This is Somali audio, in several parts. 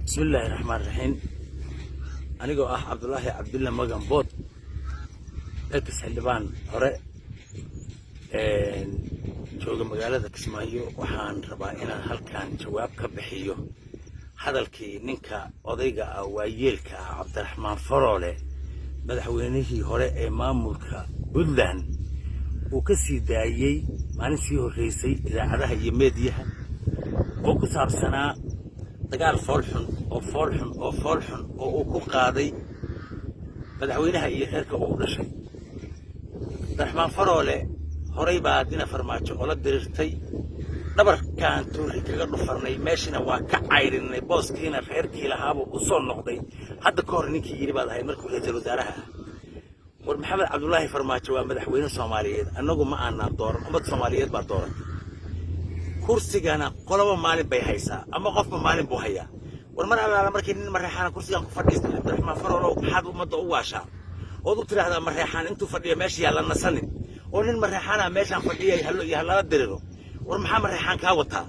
بسم الله الرحمن الرحيم. أنا جو عبد الله مجن بود أكس حلبان هراء شو مجالات كسمايو وحان ربائنا هل كان جواب كبحيو هذا الكي نينكا أضيقة أو ويلكا عبد الرحمن فرولة مدحوينه هراء مامولكا بدلان وكسي دايي ما نسيه الرئيسي إذا عرها يمديها وكساب سنة dagaal foolxun oo uu ku qaaday madaxweynaha iyo reerka uu dhashay Raxmaan Faroole horay baa dina farmaajo oo la dirirtay dhabarkaan tuuri kaga dhufarnay meeshina waa ka cayrinay booskiina reerkii lahaaba u soo noqday hadda ka hor ninkii yiri baad ahay markuu ra'iisul wasaaraha war Maxamed Cabdullaahi Farmaajo waa madaxweyne Soomaaliyeed anagu ma aanan dooran ummad Soomaaliyeed baa dooran kursigana qolaba maalin bay haysaa ama qofba maalin buu hayaa war mar alla markii nin marxaan kursigan ku fadhiistay Cabdiraxmaan Faroole waxaad umada u waashaa oo u tiraahdaa marxaan intuu fadhiyo meesha yaala nasanin oo nin marxaana meeshan fadhiyay hal iyo la diriro war maxaa marxaan ka wataa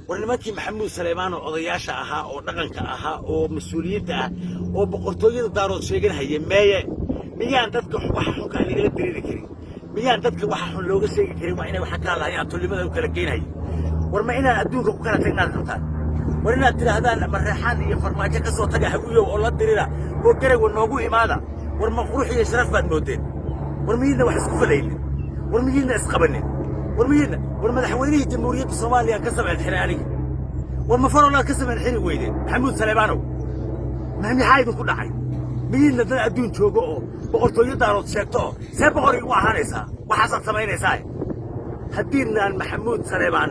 war nimankii Maxamuud Suleymaan oo odayaasha ahaa oo dhaqanka ahaa oo mas'uuliyadda ah oo boqortooyada daarood sheeganaya miyaan dadka wax xun ka laga diriri karin miyaan dadka wax xun looga sheegi karin waa inay wax ka lahaayeen tulimada u kala geenayo warma inaan adduunka ku kala tagnaa qabtaan war inaad tirahdaan marxaan iyo farmaajo ka soo taga hawiyo oo la dirira oo gareego noogu imaada war ma qurux iyo sharaf baad moodeen war miyina wax isku faleeyeen war miyina isqabanin war madaxweynihii jamhuuriyadda Soomaaliya ka sameeyay xiraani war ma Faroole ka sameeyay xiri weydeen Maxamuud Suleymaanow ma maxay ku dhacay miyina dad adduun joogo oo boqortooyada daarood sheegto see boqor igu ahaanaysaa waxaad samaynaysaa haddiinaan Maxamuud Suleymaan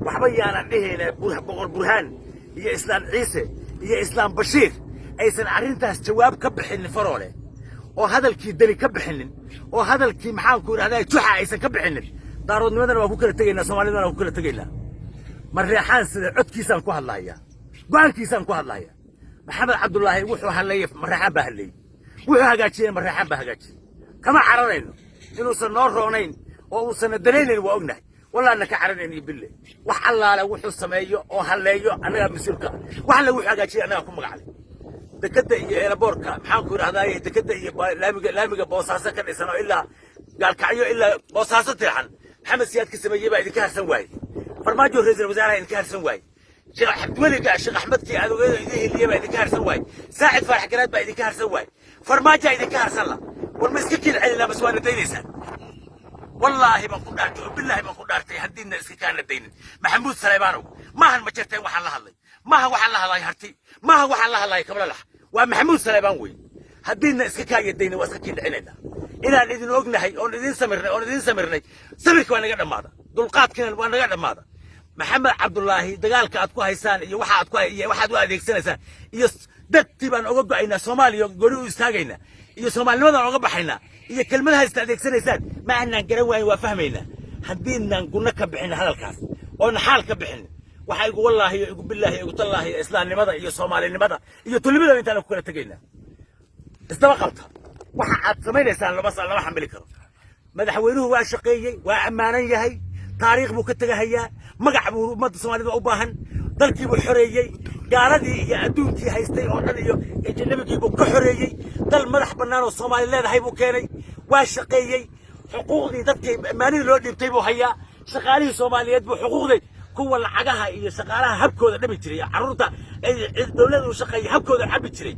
waxba yaana dhehayna boqor burhaan iyo islaan ciise iyo islaan bashiir aysan arintaas jawaab ka bixin Faroole oo hadalkii dali ka bixin oo hadalkii maxaan ku yiraahdaa tuxa aysan ka bixin daaroodnimadana waa ku kala tagaynaa Soomaalidana waa ku kala tagaynaa marxaan sida codkiisaan ku hadlaaya go'aankiisaan ku hadlaaya Maxamed Cabdullaahi wuxuu hadlayay marxaan baa hadlayay wuxuu hagaajiyay marxaan baa hagaajiyay kama cararayno inuusan noo roonayn oo uusan dareerin waa ognahay والله أنك عرني بالله وحلا له وحو سمايو أو هلايو أنا مسيرك وحلا وحو حاجة أنا أكون مقعد دكتة إلى بوركا محاكور هذا دكتة لامجا بوصاصة كان إنسان إلا قال كعيو إلا بوصاصة تلحن محمد سياد كسمية بعد كهر سواي فرماجو رئيس الوزراء إن كهر سواي شيخ أحمد ولي الشيخ أحمد كي هذا اللي بعد كهر سواي ساعد فرح كنات بعد كهر سواي فرماجة إذا كهر سلا والمسكين علينا بس وانا تينيسان والله ما كنت أرتي وبالله ما كنت أرتي هدينا إسكان الدين محمود سليمانو ما هالمجرتين وحلا الله ما هو وحلا الله يهرتي ما هو وحلا الله يكمل له ومحمود سليمانوي هدينا إسكان الدين وإسكين علينا إلى الذين أجنهي أو الذين سمرني سمرك وأنا قاعد ماذا دلقات كنا وأنا قاعد ماذا محمد عبد الله دجالك أتكو هيسان يوحد أتكو يوحد واحد يكسر يس دتبان أوجب عنا سومالي يقولوا يستاجينا يسومالي ماذا أوجب حنا إذا كلمة هستأذيك سنة ما عنا نقروي وفهمينا حدينا نقولنا كبحنا هذا الكاس أو نحال كبحنا وحيقول والله يقول بالله يقول الله إسلام لماذا يصومالي لماذا يطلب لنا أنت لو كنا تجينا استوقفتها وحد سمين إنسان لو بس الله ما حملك مدحوينه هو شقي وأمانية هي تاريخ مكتجة هي مقع مد الصومالي أوباهن dalkii buu xoreeyay gaaladii iyo adduunkii haystay oo dhan iyo ajnabigii buu ka xoreeyay dal madax bannaan oo Soomaali leedahay buu keenay waa shaqeeyay xuquuqdii dadkii amaanada loo dhibtay buu hayaa shaqaalihii Soomaaliyeed buu xuquuqday kuwa lacagaha iyo shaqaalaha habkooda dhabi jiray carruurta ay dawladdu u shaqeeyay habkooda cabi jiray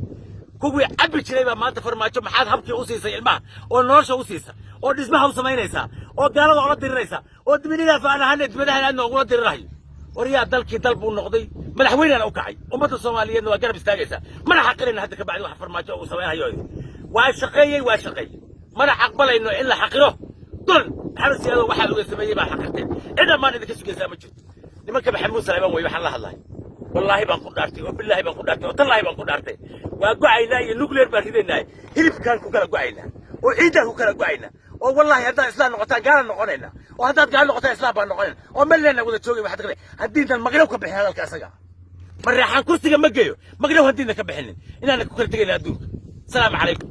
kuwii cabi jiray baa maanta farmaajo maxaad habkii u siisay ilmaha oo nolosha u siisa oo dhismaha u samaynaysa oo gaalada oo la diriraysa oo dibiniga faanahan dibadaha aad noogu dirirahay وريا دلكي دلب النقضي مدحوين أنا أوكعي أمة الصوماليين وقرب استاجسة ما راح أقول إن هذا كبعد واحد فرماجة وسويها يوي واشقي ما راح أقبل إنه إلا حقره دول حرس هذا واحد ويسميه مع حقرتين إذا ما ندك سوق زي ما جد لما كان محمود سليمان ويوحى الله والله بنقول دارتي وبالله بنقول دارتي والله بنقول دارتي وقعينا النوكلير باردنا هلب كان كوكلا قعينا وعيده كوكلا قعينا والله هذا إسلام نقطة قال نقولنا وهذا قال نقطة إسلام نقولنا وملنا وده تشوقي واحد غير هدين المغرب كبح هذا الكاسجا مرة حنكوستي مجيو مغرب هدينا كبحنا إن أنا كوكل تجينا الدنيا السلام عليكم.